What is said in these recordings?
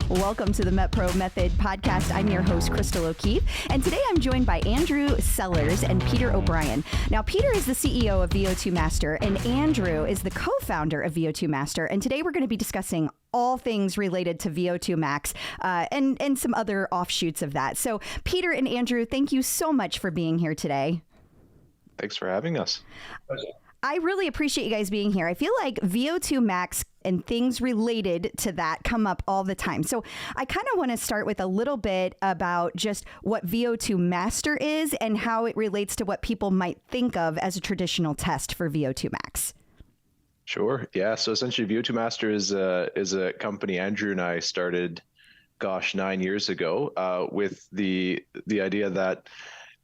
Welcome to the MetPro Method podcast. I'm your host, Crystal O'Keefe, and today I'm joined by Andrew Sellers and Peter O'Brien. Now, Peter is the CEO of VO2 Master, and Andrew is the co-founder of VO2 Master, and today we're going to be discussing all things related to VO2 Max and some other offshoots of that. So, Peter and Andrew, thank you so much for being here today. Thanks for having us. I really appreciate you guys being here. I feel like VO2 Max and things related to that come up all the time. So I kind of want to start with a little bit about just what VO2 Master is and how it relates to what people might think of as a traditional test for VO2 Max. Sure. Yeah. So essentially VO2 Master is a company Andrew and I started, 9 years ago, with the idea that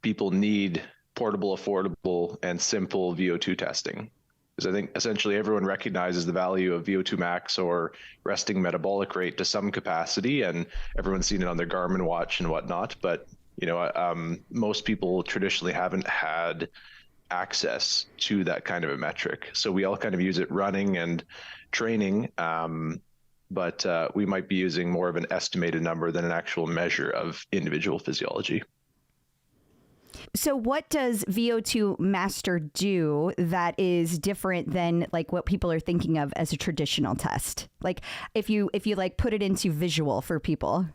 people need portable, affordable, and simple VO2 testing. Because I think essentially everyone recognizes the value of VO2 max or resting metabolic rate to some capacity, and everyone's seen it on their Garmin watch and whatnot. But most people traditionally haven't had access to that kind of a metric. So we all kind of use it running and training, but we might be using more of an estimated number than an actual measure of individual physiology. So what does VO2 Master do that is different than like what people are thinking of as a traditional test? Like if you like put it into visual for people.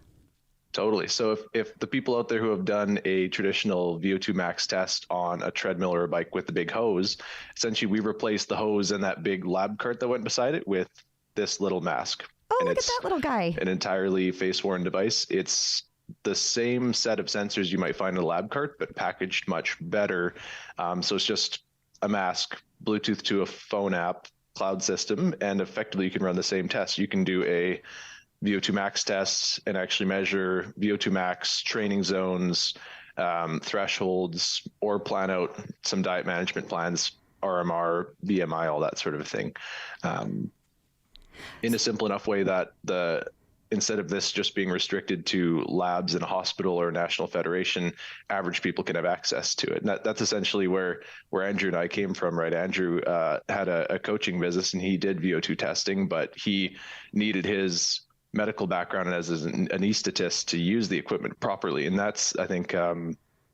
Totally. So if the people out there who have done a traditional VO2 max test on a treadmill or a bike with the big hose, essentially we replaced the hose and that big lab cart that went beside it with this little mask. Oh, and look at that little guy. An entirely face-worn device. It's the same set of sensors you might find in a lab cart, but packaged much better. So it's just a mask, Bluetooth to a phone app, cloud system, and effectively you can run the same test. You can do a VO2 max test and actually measure VO2 max training zones, thresholds, or plan out some diet management plans, RMR, BMI, all that sort of thing, in a simple enough way that instead of this just being restricted to labs in a hospital or a national federation, average people can have access to it. And that's essentially where Andrew and I came from, right? Andrew had a coaching business and he did VO2 testing, but he needed his medical background as an anesthetist to use the equipment properly. And that's, I think,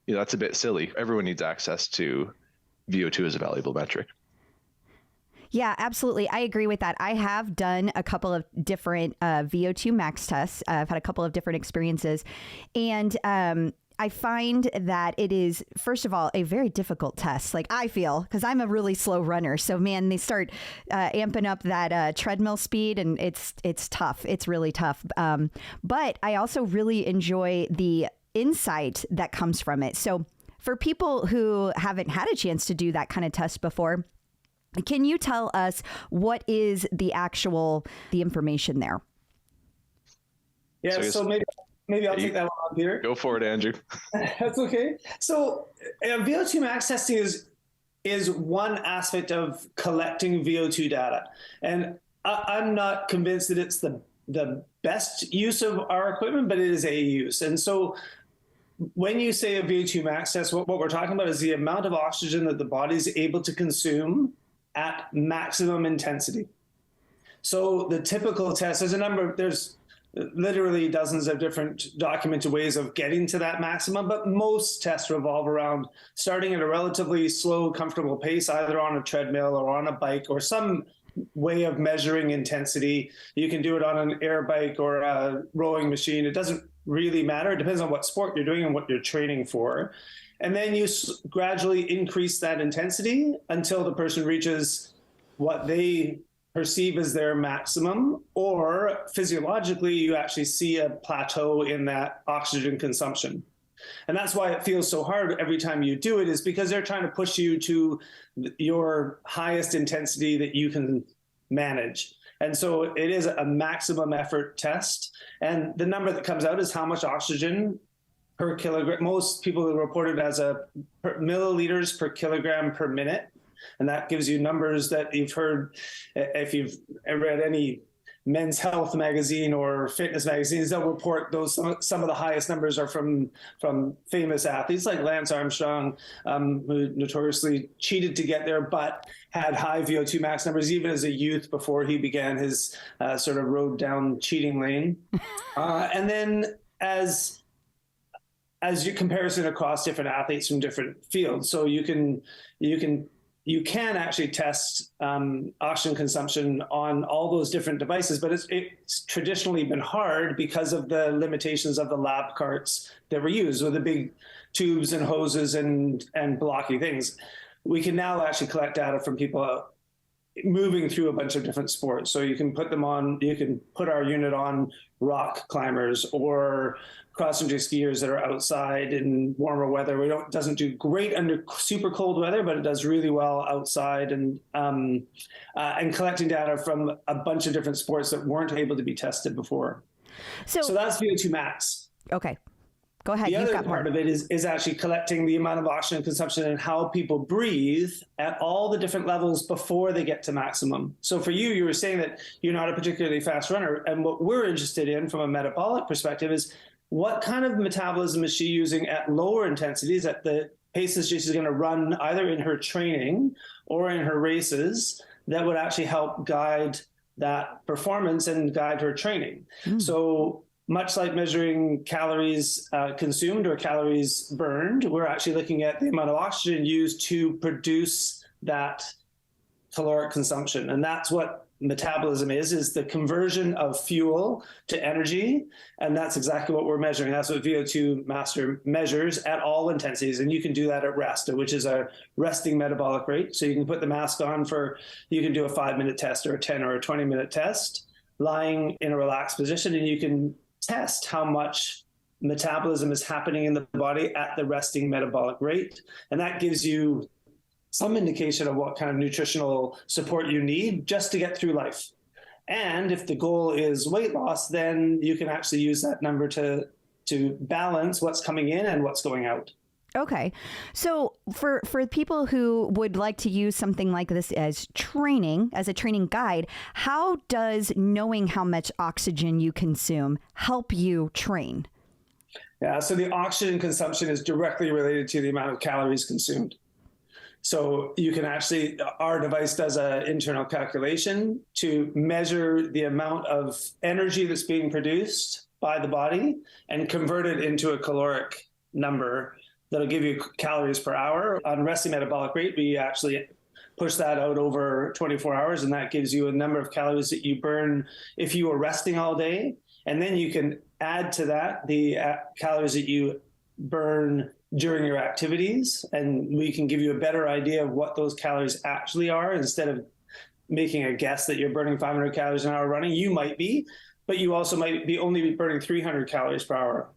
that's a bit silly. Everyone needs access to VO2 as a valuable metric. Yeah, absolutely. I agree with that. I have done a couple of different VO2 max tests. I've had a couple of different experiences. And I find that it is, first of all, a very difficult test. Like I feel, because I'm a really slow runner. So, man, they start amping up that treadmill speed and it's tough. It's really tough. But I also really enjoy the insight that comes from it. So for people who haven't had a chance to do that kind of test before, can you tell us what is the information there? Yeah, so maybe I'll take that one on, Peter. Go for it, Andrew. That's okay. So VO2 max testing is one aspect of collecting VO2 data. And I'm not convinced that it's the best use of our equipment, but it is a use. And so when you say a VO2 max test, what we're talking about is the amount of oxygen that the body is able to consume at maximum intensity. So the typical test, there's literally dozens of different documented ways of getting to that maximum, but most tests revolve around starting at a relatively slow, comfortable pace, either on a treadmill or on a bike or some way of measuring intensity. You can do it on an air bike or a rowing machine. It doesn't really matter. It depends on what sport you're doing and what you're training for. And then you gradually increase that intensity until the person reaches what they perceive as their maximum, or physiologically, you actually see a plateau in that oxygen consumption. And that's why it feels so hard every time you do it, is because they're trying to push you to your highest intensity that you can manage. And so it is a maximum effort test. And the number that comes out is how much oxygen per kilogram. Most people report it as milliliters per kilogram per minute. And that gives you numbers that you've heard if you've read any Men's Health magazine or fitness magazines, they'll report those. Some of the highest numbers are from famous athletes like Lance Armstrong, who notoriously cheated to get there, but had high VO2 max numbers even as a youth before he began his sort of road down cheating lane. And then as your comparison across different athletes from different fields, so you can actually test oxygen consumption on all those different devices, but it's traditionally been hard because of the limitations of the lab carts that were used with the big tubes and hoses and blocky things. We can now actually collect data from people moving through a bunch of different sports. So you can put our unit on rock climbers or cross-country skiers that are outside in warmer weather. It doesn't do great under super cold weather, but it does really well outside, and collecting data from a bunch of different sports that weren't able to be tested before. So that's VO2 max. Okay. Go ahead. The other part of it is actually collecting the amount of oxygen consumption and how people breathe at all the different levels before they get to maximum. So for you were saying that you're not a particularly fast runner. And what we're interested in from a metabolic perspective is what kind of metabolism is she using at lower intensities, at the paces she's going to run either in her training or in her races, that would actually help guide that performance and guide her training. So much like measuring calories consumed or calories burned, we're actually looking at the amount of oxygen used to produce that caloric consumption. And that's what metabolism is the conversion of fuel to energy. And that's exactly what we're measuring. That's what VO2 Master measures at all intensities. And you can do that at rest, which is a resting metabolic rate. So you can put the mask on you can do a 5-minute test or a 10 or a 20-minute test lying in a relaxed position, and you can test how much metabolism is happening in the body at the resting metabolic rate. And that gives you some indication of what kind of nutritional support you need just to get through life. And if the goal is weight loss, then you can actually use that number to balance what's coming in and what's going out. Okay. So for people who would like to use something like this as a training guide, how does knowing how much oxygen you consume help you train? Yeah, so the oxygen consumption is directly related to the amount of calories consumed. So you can actually, our device does an internal calculation to measure the amount of energy that's being produced by the body and convert it into a caloric number that'll give you calories per hour. On resting metabolic rate, we actually push that out over 24 hours, and that gives you a number of calories that you burn if you were resting all day. And then you can add to that the calories that you burn during your activities, and we can give you a better idea of what those calories actually are instead of making a guess that you're burning 500 calories an hour running. You might be, but you also might be only burning 300 calories per hour.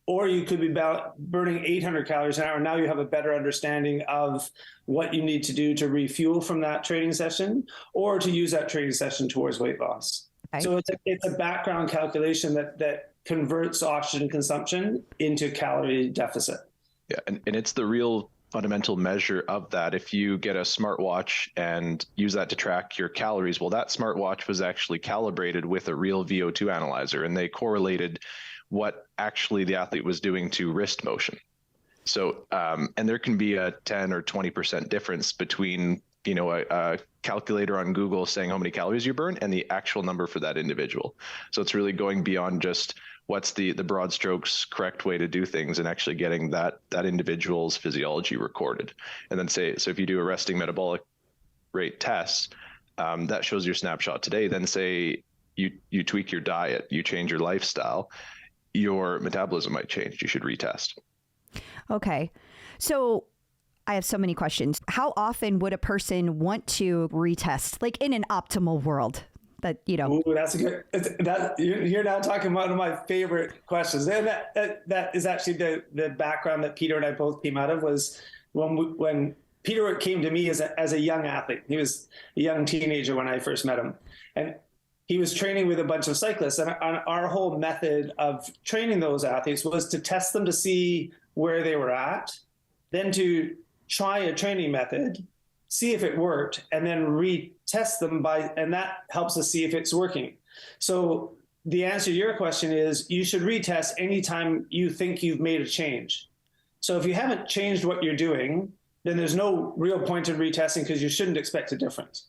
Or you could be burning 800 calories an hour. Now you have a better understanding of what you need to do to refuel from that training session or to use that training session towards weight loss. Okay. So it's a background calculation that converts oxygen consumption into calorie deficit. Yeah, and it's the real fundamental measure of that. If you get a smartwatch and use that to track your calories, well, that smartwatch was actually calibrated with a real VO2 analyzer, and they correlated what actually the athlete was doing to wrist motion. So, and there can be a 10 or 20% difference between, a calculator on Google saying how many calories you burn and the actual number for that individual. So it's really going beyond just what's the broad strokes correct way to do things and actually getting that individual's physiology recorded. And then so if you do a resting metabolic rate test, that shows your snapshot today. Then say you tweak your diet, you change your lifestyle, your metabolism might change. You should retest. Okay. So I have so many questions. How often would a person want to retest, like in an optimal world? Ooh, that's a good. You're now talking about one of my favorite questions. And that is actually the background that Peter and I both came out of. Was when Peter came to me as a young athlete. He was a young teenager when I first met him, and he was training with a bunch of cyclists. And our whole method of training those athletes was to test them to see where they were at, then to try a training method, see if it worked, and then retest them and that helps us see if it's working. So the answer to your question is you should retest anytime you think you've made a change. So if you haven't changed what you're doing, then there's no real point in retesting because you shouldn't expect a difference.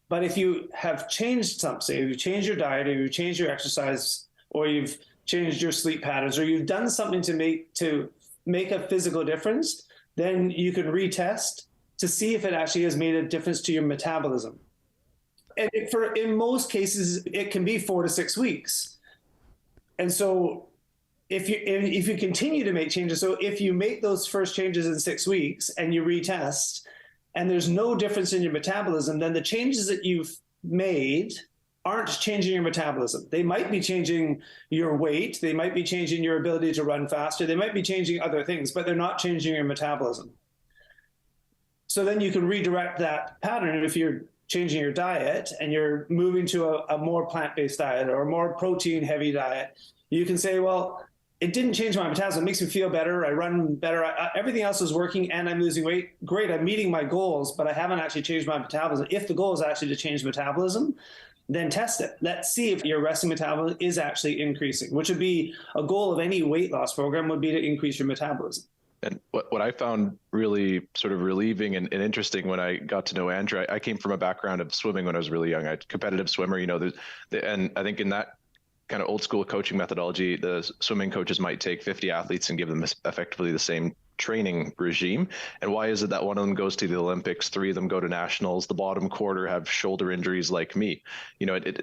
But if you have changed something, if you've changed your diet, or you've changed your exercise, or you've changed your sleep patterns, or you've done something to make a physical difference, then you can retest to see if it actually has made a difference to your metabolism. And in most cases, it can be 4 to 6 weeks. And so if you continue to make changes, so if you make those first changes in 6 weeks and you retest and there's no difference in your metabolism, then the changes that you've made aren't changing your metabolism. They might be changing your weight. They might be changing your ability to run faster. They might be changing other things, but they're not changing your metabolism. So then you can redirect that pattern. If you're changing your diet and you're moving to a more plant-based diet or a more protein-heavy diet, you can say, well, it didn't change my metabolism. It makes me feel better. I run better. Everything else is working and I'm losing weight. Great, I'm meeting my goals, but I haven't actually changed my metabolism. If the goal is actually to change metabolism, then test it. Let's see if your resting metabolism is actually increasing, which would be a goal of any weight loss program, would be to increase your metabolism. And what I found really sort of relieving and interesting when I got to know Andrew, I came from a background of swimming when I was really young. I was a competitive swimmer, and I think in that kind of old school coaching methodology, the swimming coaches might take 50 athletes and give them effectively the same training regime. And why is it that one of them goes to the Olympics, 3 of them go to nationals, the bottom quarter have shoulder injuries like me?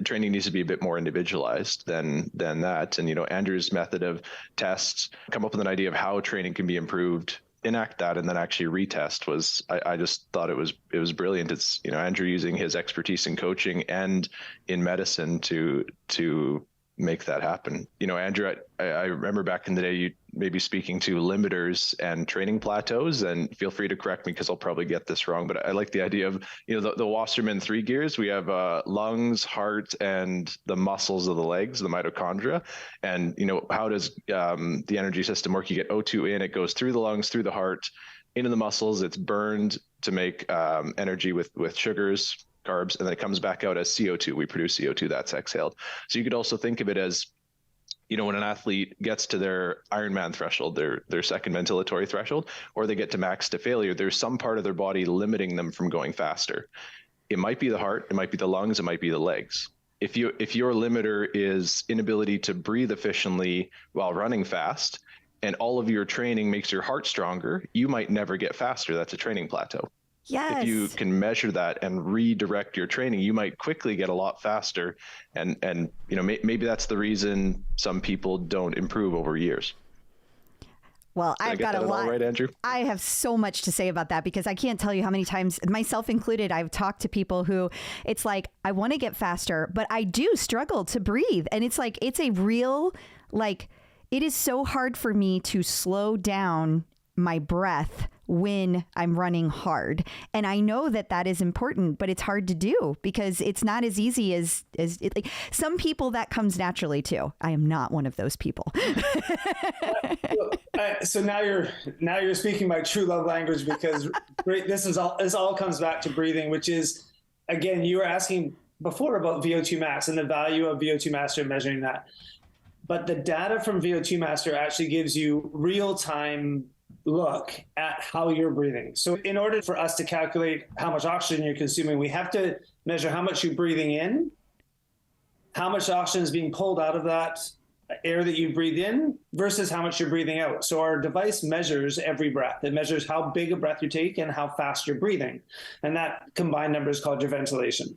Training needs to be a bit more individualized than that. And, Andrew's method of tests, come up with an idea of how training can be improved, enact that, and then actually retest was, I just thought it was brilliant. It's, Andrew using his expertise in coaching and in medicine to make that happen. Andrew, I remember back in the day, you maybe speaking to limiters and training plateaus, and feel free to correct me because I'll probably get this wrong, but I like the idea of, the Wasserman 3 gears. We have lungs, heart, and the muscles of the legs, the mitochondria. And, how does the energy system work? You get O2 in, it goes through the lungs, through the heart, into the muscles. It's burned to make energy with sugars, carbs, and then it comes back out as CO2. We produce CO2 that's exhaled. So you could also think of it as, when an athlete gets to their Ironman threshold, their second ventilatory threshold, or they get to max to failure, there's some part of their body limiting them from going faster. It might be the heart, it might be the lungs, it might be the legs. If your limiter is inability to breathe efficiently while running fast, and all of your training makes your heart stronger, you might never get faster. That's a training plateau. Yes. If you can measure that and redirect your training, you might quickly get a lot faster. And maybe that's the reason some people don't improve over years. Well, I've got a lot. Right, Andrew? I have so much to say about that because I can't tell you how many times, myself included, I've talked to people who it's like, I want to get faster, but I do struggle to breathe. And it's like, it's a real, it is so hard for me to slow down my breath when I'm running hard. And I know that is important, but it's hard to do because it's not as easy as some people that comes naturally too. I am not one of those people. So now you're speaking my true love language because this all comes back to breathing, which is, again, you were asking before about VO2 max and the value of VO2 Master and measuring that. But the data from VO2 Master actually gives you real-time look at how you're breathing. So in order for us to calculate how much oxygen you're consuming, we have to measure how much you're breathing in, how much oxygen is being pulled out of that air that you breathe in versus how much you're breathing out. So our device measures every breath. It measures how big a breath you take and how fast you're breathing. And that combined number is called your ventilation.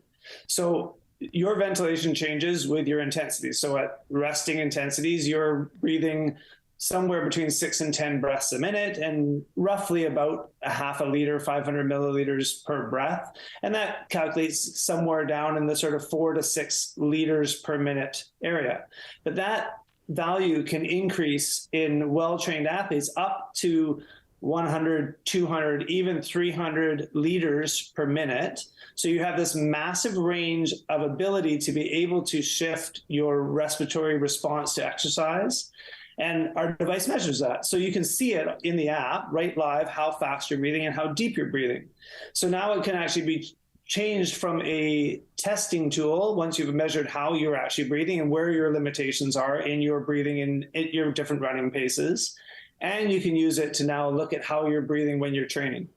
So your ventilation changes with your intensity. So at resting intensities, you're breathing somewhere between 6 and 10 breaths a minute and roughly about a half a liter, 500 milliliters per breath. And that calculates somewhere down in the sort of 4 to 6 liters per minute area. But that value can increase in well-trained athletes up to 100, 200, even 300 liters per minute. So you have this massive range of ability to be able to shift your respiratory response to exercise. And our device measures that. So you can see it in the app, right live, how fast you're breathing and how deep you're breathing. So now it can actually be changed from a testing tool, once you've measured how you're actually breathing and where your limitations are in your breathing in your different running paces. And you can use it to now look at how you're breathing when you're training.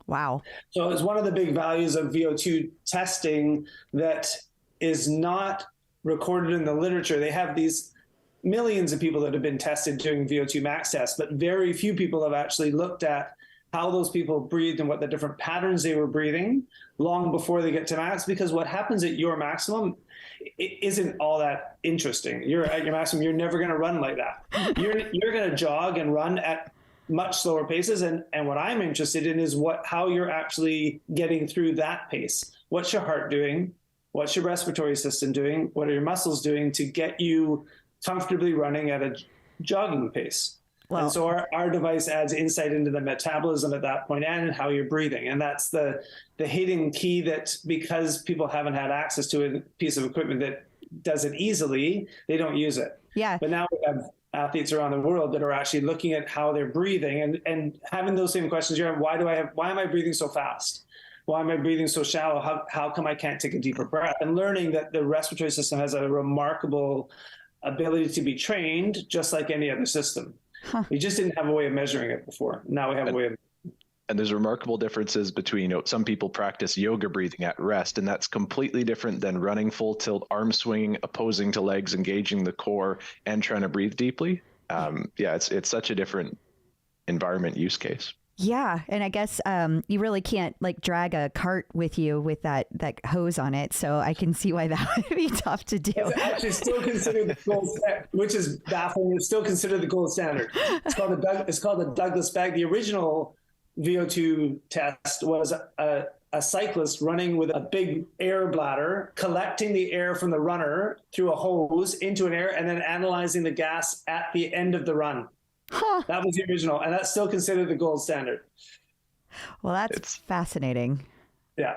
Wow. So it's one of the big values of VO2 testing that is not recorded in the literature. They have these millions of people that have been tested doing VO2 max tests, but very few people have actually looked at how those people breathed and what the different patterns they were breathing long before they get to max, because what happens at your maximum isn't all that interesting. You're at your maximum, you're never going to run like that. You're going to jog and run at much slower paces. And what I'm interested in is how you're actually getting through that pace. What's your heart doing? What's your respiratory system doing? What are your muscles doing to get you comfortably running at a jogging pace? Well, and so our device adds insight into the metabolism at that point and how you're breathing. And that's the hidden key, that because people haven't had access to a piece of equipment that does it easily, they don't use it. Yeah. But now we have athletes around the world that are actually looking at how they're breathing and having those same questions. Why am I breathing so fast? Why am I breathing so shallow? How come I can't take a deeper breath? And learning that the respiratory system has a remarkable ability to be trained just like any other system. Huh. We just didn't have a way of measuring it before. Now we have a way of. And there's remarkable differences between, some people practice yoga breathing at rest, and that's completely different than running full tilt, arm swinging, opposing to legs, engaging the core, and trying to breathe deeply. It's such a different environment use case. Yeah. And I guess you really can't drag a cart with you with that hose on it. So I can see why that would be tough to do. It's actually still considered the gold standard, which is baffling. It's still considered the gold standard. It's called the Douglas bag. The original VO2 test was a cyclist running with a big air bladder, collecting the air from the runner through a hose into an air, and then analyzing the gas at the end of the run. Huh. That was the original, and that's still considered the gold standard. Well, it's fascinating. Yeah.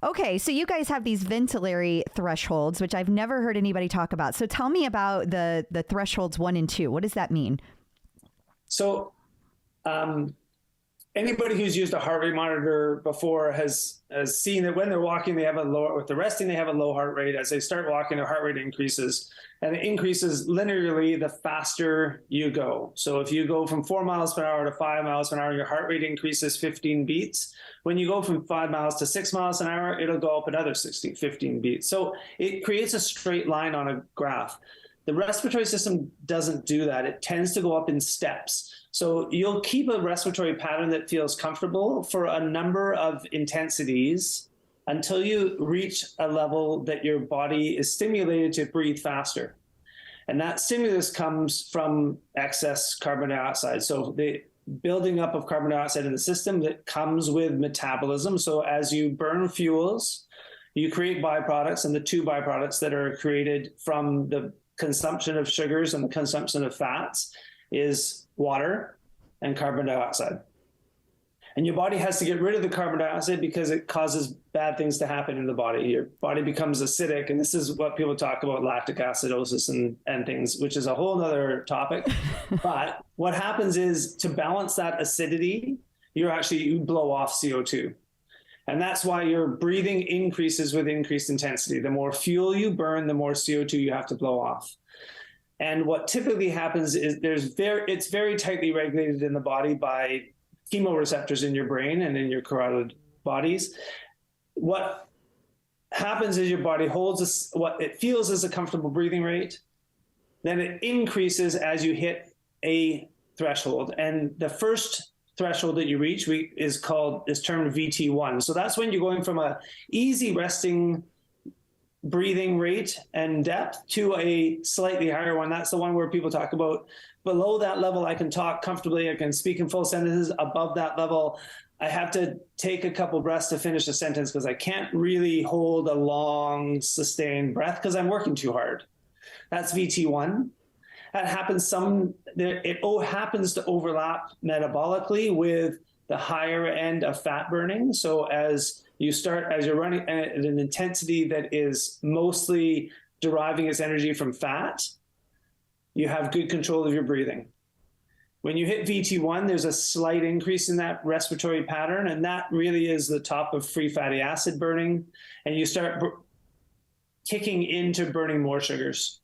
Okay, so you guys have these ventilatory thresholds, which I've never heard anybody talk about. So tell me about the thresholds 1 and 2. What does that mean? So anybody who's used a heart rate monitor before has seen that when they're walking, they have a low, with the resting, they have a low heart rate. As they start walking, their heart rate increases, and it increases linearly the faster you go. So if you go from 4 miles per hour to 5 miles per hour, your heart rate increases 15 beats. When you go from 5 miles to 6 miles an hour, it'll go up another 15 beats. So it creates a straight line on a graph. The respiratory system doesn't do that. It tends to go up in steps. So you'll keep a respiratory pattern that feels comfortable for a number of intensities until you reach a level that your body is stimulated to breathe faster. And that stimulus comes from excess carbon dioxide. So the building up of carbon dioxide in the system that comes with metabolism. So as you burn fuels, you create byproducts, and the two byproducts that are created from the consumption of sugars and the consumption of fats is water and carbon dioxide. And your body has to get rid of the carbon dioxide because it causes bad things to happen in the body. Your body becomes acidic, and this is what people talk about, lactic acidosis and things, which is a whole other topic. But what happens is, to balance that acidity, you blow off CO2. And that's why your breathing increases with increased intensity. The more fuel you burn, the more CO2 you have to blow off. And what typically happens is it's very tightly regulated in the body by chemoreceptors in your brain and in your carotid bodies. What happens is your body holds what it feels is a comfortable breathing rate. Then it increases as you hit a threshold. And the first threshold that you reach is termed VT1. So that's when you're going from a easy resting breathing rate and depth to a slightly higher one. That's the one where people talk about below that level, I can talk comfortably, I can speak in full sentences. Above that level, I have to take a couple breaths to finish a sentence because I can't really hold a long, sustained breath because I'm working too hard. That's VT1. That happens it happens to overlap metabolically with the higher end of fat burning. So as you're running at an intensity that is mostly deriving its energy from fat, you have good control of your breathing. When you hit VT1, there's a slight increase in that respiratory pattern, and that really is the top of free fatty acid burning, and you start kicking into burning more sugars.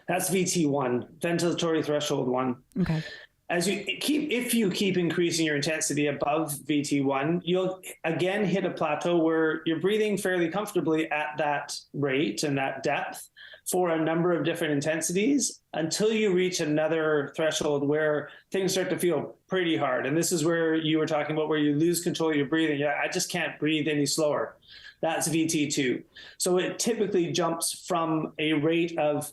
That's VT1, ventilatory threshold 1. Okay. If you keep increasing your intensity above VT1, you'll again hit a plateau where you're breathing fairly comfortably at that rate and that depth for a number of different intensities until you reach another threshold where things start to feel pretty hard. And this is where you were talking about where you lose control of your breathing. Yeah, I just can't breathe any slower. That's VT2. So it typically jumps from a rate of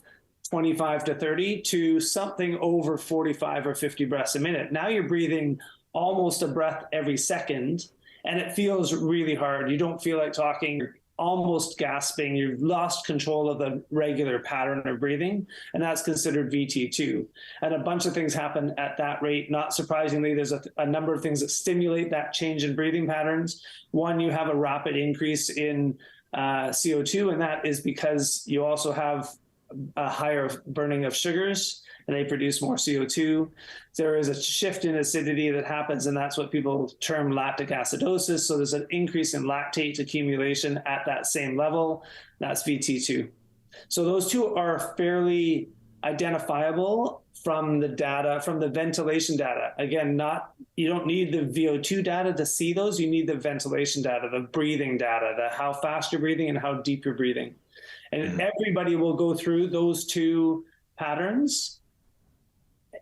25 to 30 to something over 45 or 50 breaths a minute. Now you're breathing almost a breath every second, and it feels really hard. You don't feel like talking, you're almost gasping. You've lost control of the regular pattern of breathing, and that's considered VT2. And a bunch of things happen at that rate. Not surprisingly, there's a number of things that stimulate that change in breathing patterns. One, you have a rapid increase in CO2, and that is because you also have a higher burning of sugars, and they produce more CO2. There is a shift in acidity that happens, and that's what people term lactic acidosis. So there's an increase in lactate accumulation at that same level. That's VT2. So those two are fairly identifiable from the data, from the ventilation data. Again, you don't need the VO2 data to see those. You need the ventilation data, the breathing data, the how fast you're breathing and how deep you're breathing. And everybody will go through those two patterns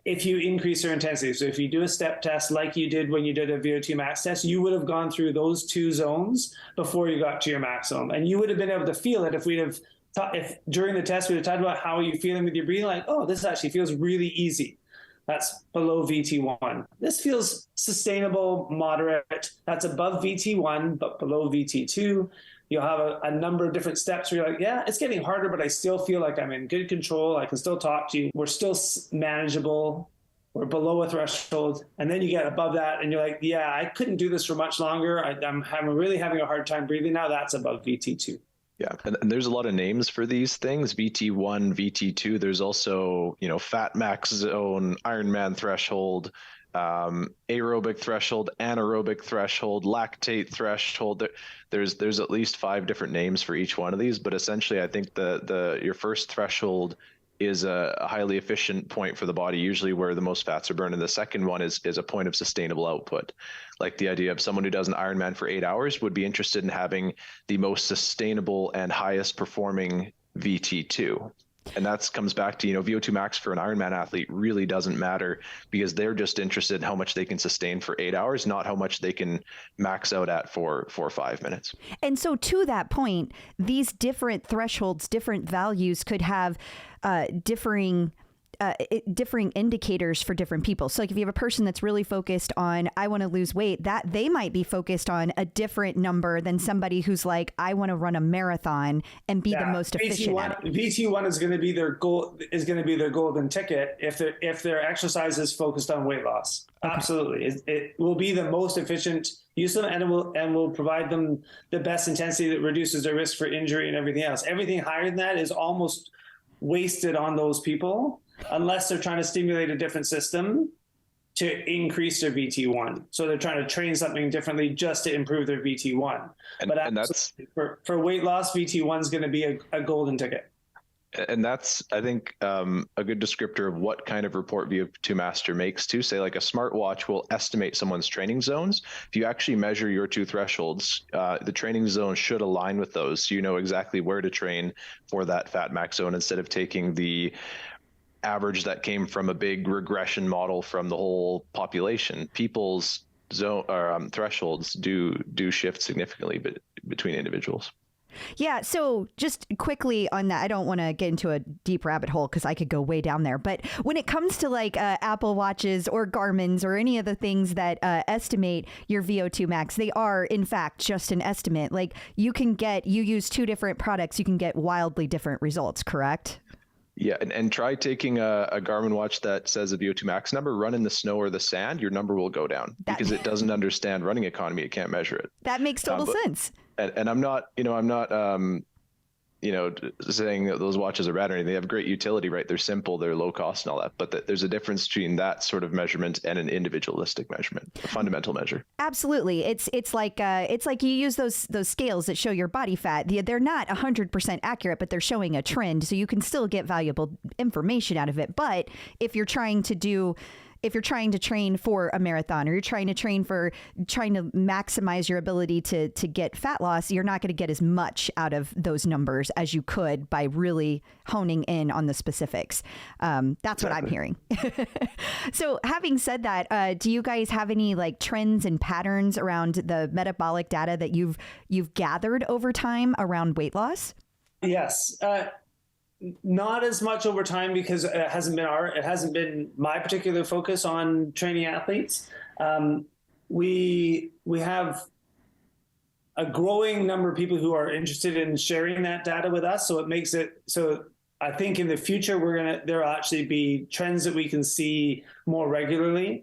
if you increase their intensity. So if you do a step test like you did when you did a VO2 max test, you would have gone through those two zones before you got to your maximum. And you would have been able to feel it if during the test we had talked about how are you feeling with your breathing, like, oh, this actually feels really easy. That's below VT1. This feels sustainable, moderate. That's above VT1, but below VT2. You'll have a number of different steps where you're like, yeah, it's getting harder, but I still feel like I'm in good control. I can still talk to you. We're still manageable. We're below a threshold. And then you get above that and you're like, yeah, I couldn't do this for much longer. I'm really having a hard time breathing now. That's above VT2. Yeah, and there's a lot of names for these things, VT1, VT2. There's also, fat max zone, Ironman threshold, aerobic threshold, anaerobic threshold, lactate threshold. There's at least 5 different names for each one of these, but essentially I think your first threshold is a highly efficient point for the body, usually where the most fats are burned, and the second one is a point of sustainable output. Like the idea of someone who does an Ironman for 8 hours would be interested in having the most sustainable and highest performing VT2. And that comes back to, VO2 max for an Ironman athlete really doesn't matter because they're just interested in how much they can sustain for 8 hours, not how much they can max out at for 4 or 5 minutes. And so to that point, these different thresholds, different values could have differing indicators for different people. So like if you have a person that's really focused on, I want to lose weight, that they might be focused on a different number than somebody who's like, I want to run a marathon and be the most efficient at it. VT1 is going to be their goal, is going to be their golden ticket if their exercise is focused on weight loss. Okay. Absolutely. It will be the most efficient use of them, and will provide them the best intensity that reduces their risk for injury and everything else. Everything higher than that is almost wasted on those people, unless they're trying to stimulate a different system to increase their VT1. So they're trying to train something differently just to improve their VT1. And that's for weight loss, VT1 is going to be a golden ticket. And that's, I think, a good descriptor of what kind of report VO2 Master makes too. Say like a smartwatch will estimate someone's training zones. If you actually measure your 2 thresholds, the training zone should align with those. So you know exactly where to train for that fat max zone instead of taking the average that came from a big regression model from the whole population. People's zone or thresholds do shift significantly between individuals. Yeah. So just quickly on that, I don't want to get into a deep rabbit hole because I could go way down there. But when it comes to like Apple Watches or Garmin's or any of the things that estimate your VO2 max, they are in fact just an estimate. Like you use 2 different products, you can get wildly different results, correct? Yeah, and try taking a Garmin watch that says a VO2 max number, run in the snow or the sand, your number will go down because it doesn't understand running economy. It can't measure it. That makes total sense. And I'm not saying that those watches are bad or anything. They have great utility, right? They're simple, they're low cost and all that. But there's a difference between that sort of measurement and an individualistic measurement, a fundamental measure. Absolutely. It's like you use those scales that show your body fat. They're not 100% accurate, but they're showing a trend. So you can still get valuable information out of it. But if you're trying to train for a marathon, or you're trying to maximize your ability to get fat loss, you're not going to get as much out of those numbers as you could by really honing in on the specifics. That's what I'm hearing. So having said that, do you guys have any like trends and patterns around the metabolic data that you've gathered over time around weight loss? Yes. Not as much over time, because it hasn't been my particular focus on training athletes. We have a growing number of people who are interested in sharing that data with us. So it makes it so I think in the future there'll actually be trends that we can see more regularly.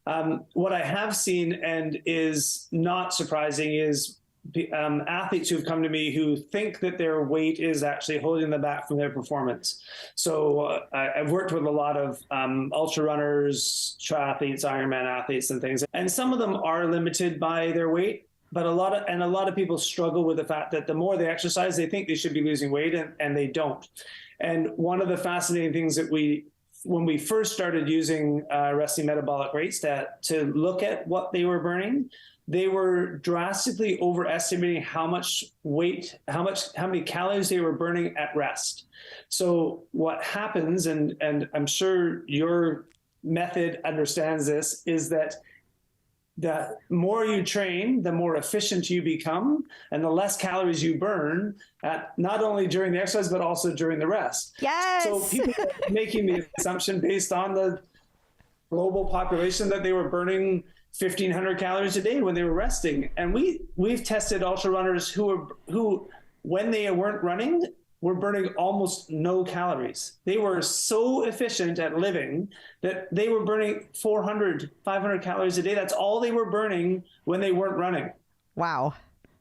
What I have seen, and is not surprising, is athletes who've come to me who think that their weight is actually holding them back from their performance. So I've worked with a lot of ultra runners, triathletes, Ironman athletes and things. And some of them are limited by their weight, but a lot of people struggle with the fact that the more they exercise, they think they should be losing weight, and they don't. And one of the fascinating things that when we first started using resting metabolic rate stat to look at what they were burning, they were drastically overestimating how many calories they were burning at rest. So what happens, and I'm sure your method understands this, is that the more you train, the more efficient you become, and the less calories you burn, not only during the exercise, but also during the rest. Yes. So people are making the assumption based on the global population that they were burning 1,500 calories a day when they were resting. And we've tested ultra runners who, when they weren't running, were burning almost no calories. They were so efficient at living that they were burning 400, 500 calories a day. That's all they were burning when they weren't running. Wow.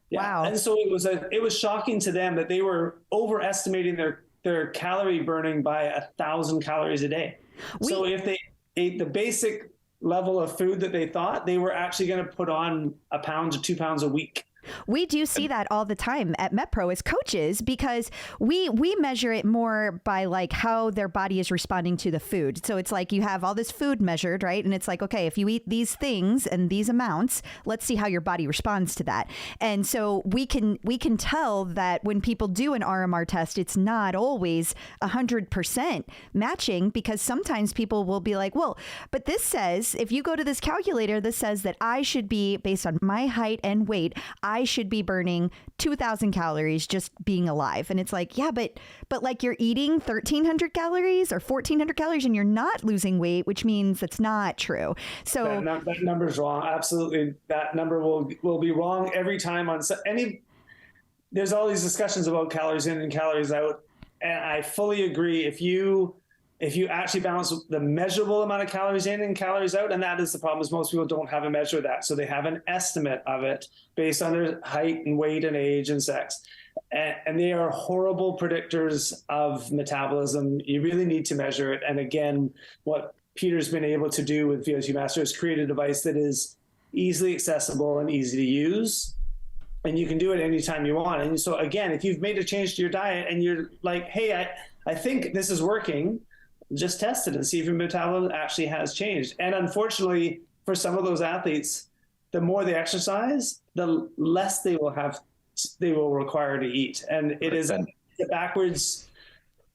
Yeah. Wow. And so it was shocking to them that they were overestimating their calorie burning by 1,000 calories a day. So if they ate the basic level of food that they thought, they were actually going to put on 1 pound to 2 pounds a week. We do see that all the time at MetPro as coaches, because we measure it more by like how their body is responding to the food. So it's like you have all this food measured, right? And it's like, okay, if you eat these things and these amounts, let's see how your body responds to that. And so we can tell that when people do an RMR test, it's not always 100% matching, because sometimes people will be like, well, but this says, if you go to this calculator, this says that I should be, based on my height and weight, I should be burning 2,000 calories just being alive. And it's like, yeah, but like you're eating 1,300 calories or 1,400 calories and you're not losing weight, which means that's not true. So that number's wrong. Absolutely. That number will be wrong every time on there's all these discussions about calories in and calories out. And I fully agree. If you actually balance the measurable amount of calories in and calories out, and that is the problem, is most people don't have a measure of that. So they have an estimate of it based on their height and weight and age and sex. And they are horrible predictors of metabolism. You really need to measure it. And again, what Peter's been able to do with VO2 Master is create a device that is easily accessible and easy to use. And you can do it anytime you want. And so again, if you've made a change to your diet and you're like, hey, I think this is working, just test it and see if your metabolism actually has changed. And unfortunately, for some of those athletes, the more they exercise, the less they will require to eat. And it is a backwards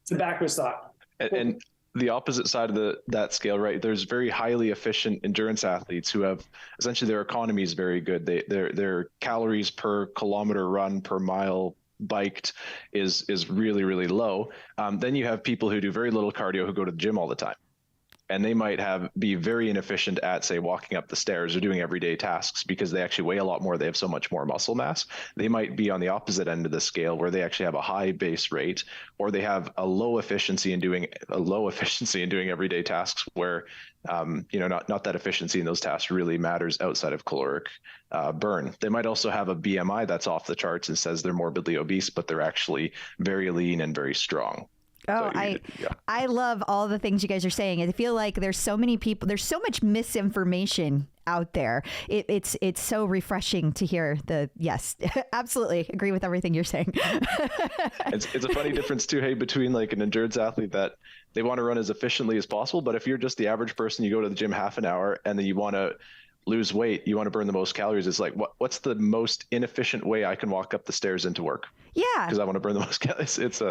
thought. And the opposite side of that scale, right? There's very highly efficient endurance athletes who have essentially their economy is very good. Their calories per kilometer run, per mile biked is really, really low. Then you have people who do very little cardio who go to the gym all the time. and they might be very inefficient at, say, walking up the stairs or doing everyday tasks because they actually weigh a lot more. They have so much more muscle mass. They might be on the opposite end of the scale where they actually have a high base rate, or they have a low efficiency in doing everyday tasks where, not that efficiency in those tasks really matters outside of caloric burn. They might also have a BMI that's off the charts and says they're morbidly obese, but they're actually very lean and very strong. Oh, I love all the things you guys are saying. I feel like there's so many people, there's so much misinformation out there. It's so refreshing to hear yes, absolutely agree with everything you're saying. It's a funny difference too, hey, between like an endurance athlete that they want to run as efficiently as possible. But if you're just the average person, you go to the gym half an hour and then you want to lose weight, you want to burn the most calories. It's like, what's the most inefficient way I can walk up the stairs into work? Yeah. Because I want to burn the most calories. It's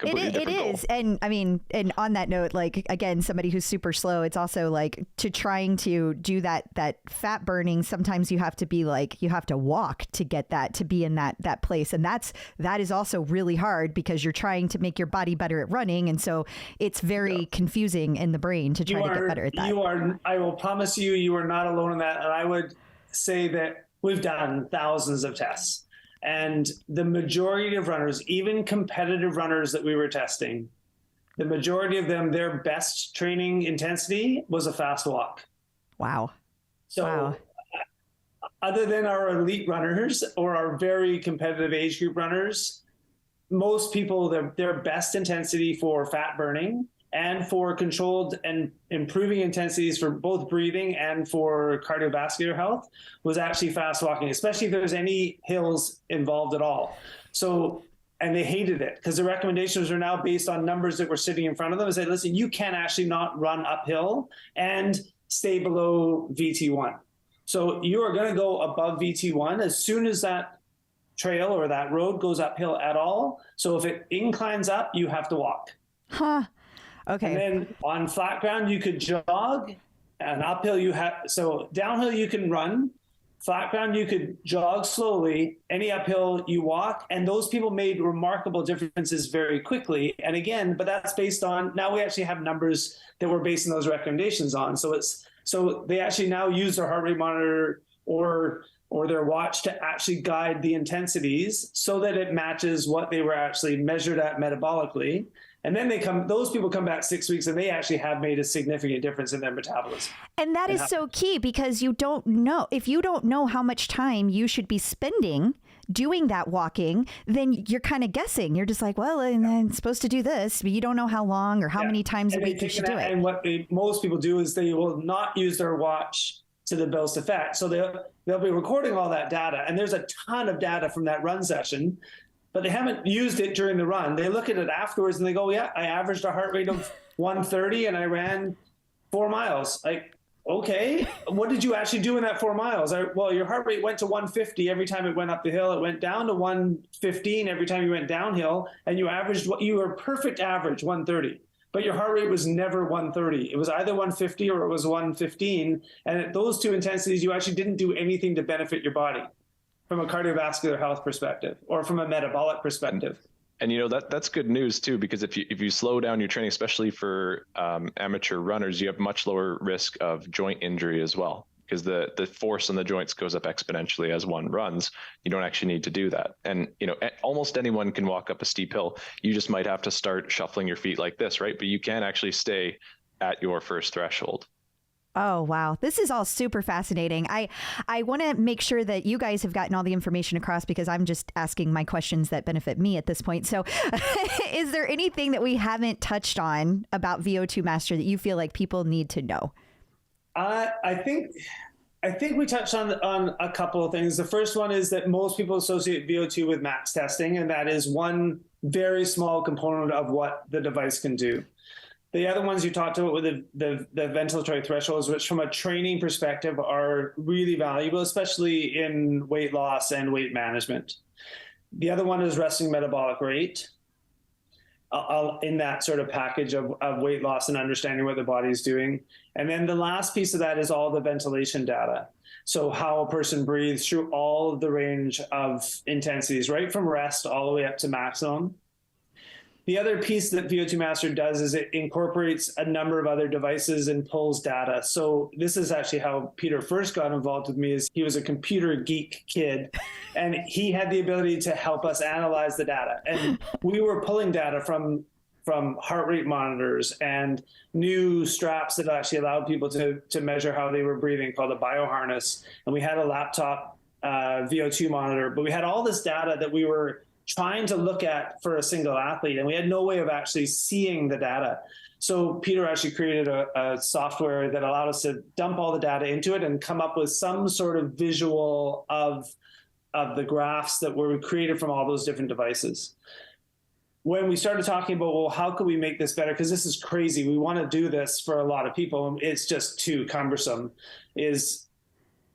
It is. And I mean, and on that note, like, again, somebody who's super slow, it's also like to trying to do that fat burning. Sometimes you have to be like, you have to walk to get that, to be in that place. And that is also really hard because you're trying to make your body better at running. And so it's very confusing in the brain to try to get better at that. I will promise you are not alone in that. And I would say that we've done thousands of tests. And the majority of runners, even competitive runners that we were testing, the majority of them, their best training intensity was a fast walk. Wow. So other than our elite runners or our very competitive age group runners, most people, their best intensity for fat burning and for controlled and improving intensities for both breathing and for cardiovascular health was actually fast walking, especially if there's any hills involved at all. So, and they hated it because the recommendations are now based on numbers that were sitting in front of them and say, listen, you can actually not run uphill and stay below VT1. So you are going to go above VT1 as soon as that trail or that road goes uphill at all. So if it inclines up, you have to walk. Huh. Okay. And then on flat ground, you could jog, and uphill so downhill you can run, flat ground you could jog slowly, any uphill you walk, and those people made remarkable differences very quickly. And again, but that's based on, now we actually have numbers that we're basing those recommendations on. So they actually now use their heart rate monitor or their watch to actually guide the intensities so that it matches what they were actually measured at metabolically. And then those people come back 6 weeks and they actually have made a significant difference in their metabolism. And that is so key because if you don't know how much time you should be spending doing that walking, then you're kind of guessing. You're just like, well, I'm supposed to do this, but you don't know how long or how many times a week you should do it. And what most people do is they will not use their watch to the bill's effect. So they'll be recording all that data. And there's a ton of data from that run session, but they haven't used it during the run. They look at it afterwards and they go, yeah, I averaged a heart rate of 130 and I ran 4 miles. Like, okay, what did you actually do in that 4 miles? Well, your heart rate went to 150 every time it went up the hill. It went down to 115 every time you went downhill. And you were perfect average 130. But your heart rate was never 130. It was either 150 or it was 115. And at those two intensities, you actually didn't do anything to benefit your body from a cardiovascular health perspective or from a metabolic perspective. And that's good news too, because if you slow down your training, especially for amateur runners, you have much lower risk of joint injury as well, because the force on the joints goes up exponentially as one runs. You don't actually need to do that. And almost anyone can walk up a steep hill. You just might have to start shuffling your feet like this, right? But you can actually stay at your first threshold. Oh, wow. This is all super fascinating. I want to make sure that you guys have gotten all the information across because I'm just asking my questions that benefit me at this point. So is there anything that we haven't touched on about VO2 Master that you feel like people need to know? I think we touched on a couple of things. The first one is that most people associate VO2 with max testing, and that is one very small component of what the device can do. The other ones you talked about with the ventilatory thresholds, which from a training perspective are really valuable, especially in weight loss and weight management. The other one is resting metabolic rate. In that sort of package of weight loss and understanding what the body is doing. And then the last piece of that is all the ventilation data. So how a person breathes through all of the range of intensities, right from rest all the way up to maximum. The other piece that VO2 Master does is it incorporates a number of other devices and pulls data. So this is actually how Peter first got involved with me. Is he was a computer geek kid, and he had the ability to help us analyze the data. And we were pulling data from heart rate monitors and new straps that actually allowed people to measure how they were breathing, called a bioharness. And we had a laptop VO2 monitor, but we had all this data that we were trying to look at for a single athlete, and we had no way of actually seeing the data. So Peter actually created a software that allowed us to dump all the data into it and come up with some sort of visual of the graphs that were created from all those different devices. When we started talking about, well, how could we make this better? Because this is crazy. We want to do this for a lot of people, and it's just too cumbersome.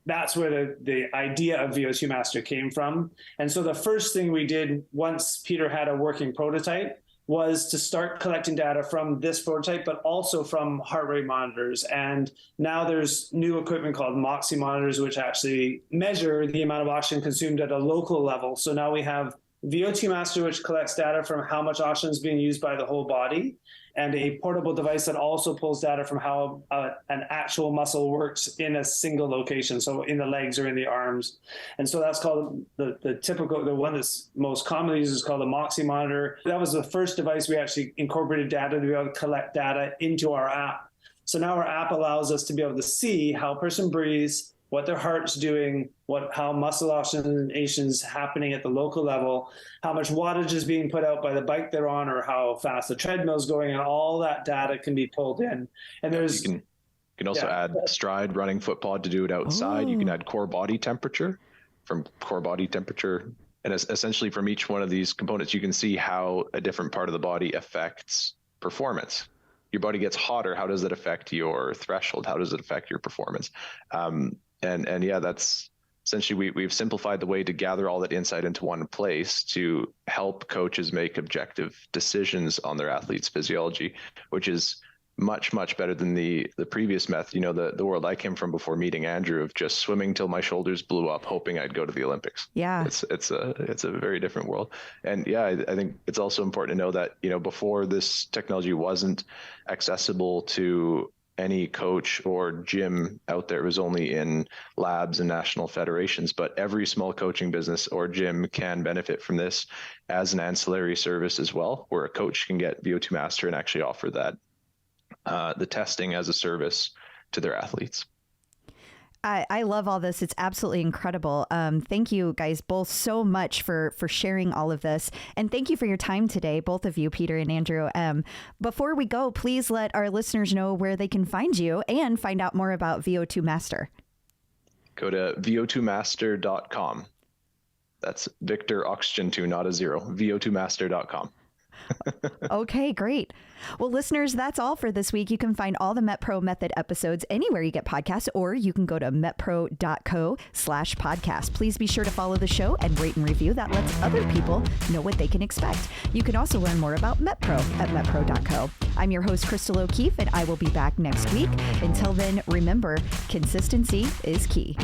That's where the idea of VO2 Master came from. And so the first thing we did once Peter had a working prototype was to start collecting data from this prototype, but also from heart rate monitors. And now there's new equipment called Moxie monitors, which actually measure the amount of oxygen consumed at a local level. So now we have VO2 Master, which collects data from how much oxygen is being used by the whole body, and a portable device that also pulls data from how an actual muscle works in a single location, so in the legs or in the arms. And so that's called the one that's most commonly used is called a Moxie monitor. That was the first device we actually incorporated data to be able to collect data into our app. So now our app allows us to be able to see how a person breathes, what their heart's doing, how muscle oxygenation is happening at the local level, how much wattage is being put out by the bike they're on, or how fast the treadmill's going, and all that data can be pulled in. And there's you can also add stride, running, foot pod to do it outside. You can add core body temperature, and essentially from each one of these components, you can see how a different part of the body affects performance. Your body gets hotter. How does it affect your threshold? How does it affect your performance? And yeah, that's essentially, we've simplified the way to gather all that insight into one place to help coaches make objective decisions on their athletes' physiology, which is much, much better than the previous method. You know, the world I came from before meeting Andrew, of just swimming till my shoulders blew up, hoping I'd go to the Olympics. Yeah. It's a very different world. And yeah, I think it's also important to know that, you know, before this technology wasn't accessible to any coach or gym out there. It was only in labs and national federations, but every small coaching business or gym can benefit from this as an ancillary service as well, where a coach can get VO2 Master and actually offer that the testing as a service to their athletes. I love all this. It's absolutely incredible. Thank you guys both so much for sharing all of this. And thank you for your time today, both of you, Peter and Andrew. Before we go, please let our listeners know where they can find you and find out more about VO2 Master. Go to VO2master.com. That's Victor Oxygen 2, not a 0. VO2master.com. Okay, great. Well, listeners, that's all for this week. You can find all the MetPro Method episodes anywhere you get podcasts, or you can go to metpro.co/podcast. Please be sure to follow the show and rate and review. That lets other people know what they can expect. You can also learn more about MetPro at metpro.co. I'm your host, Crystal O'Keefe, and I will be back next week. Until then, remember, consistency is key.